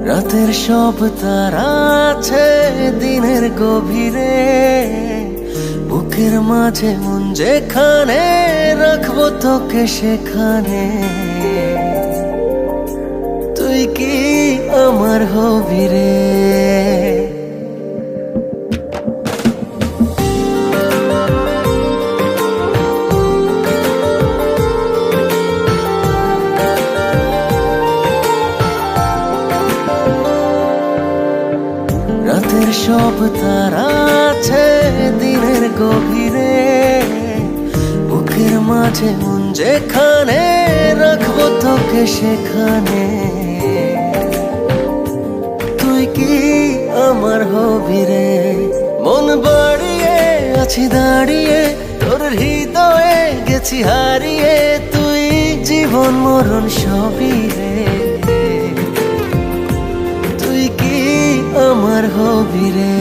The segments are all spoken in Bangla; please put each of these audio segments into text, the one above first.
রাতের সব তারা আছে দিনের গভীরে, বুকের মাঝে মন যেখানে রাখবো তোকে সেখানে। তুই কি আমার হবি রে? রাতের সব তারা আছে দিনের গভীরে, বুকের মাঝে মন যেখানে রাখবো তোকে সেখানে। তুই কি আমার হবি রে? মন বাড়িয়ে আছি দাঁড়িয়ে তোর হৃদয়ে গেছি হারিয়ে, তুই জীবন মরণ সবই রে। তুই কি আমার হবি রে?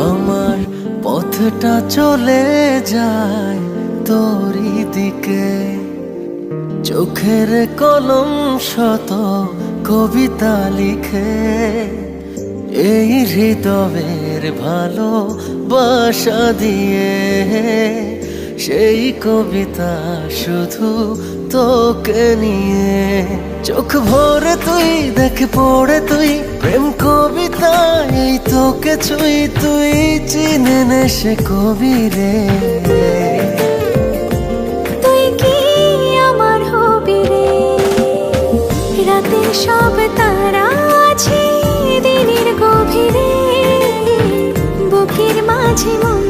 আমার পথটা চলে যায় তোরই দিকে, চোখের কলম শত কবিতা লিখে। এই হৃদয়ের ভালোবাসা দিয়ে সেই কবিতা শুধু তোকে নিয়ে। চোখ ভরে তুই দেখ পড়ে তুই প্রেম কবিতা, এই তোকে ছুঁই তুই চিনে নে সে কবি রে। তুই কি আমার হবি রে? রাতের সব তারা আছে দিনের গভীরে, বুকের মাঝে মন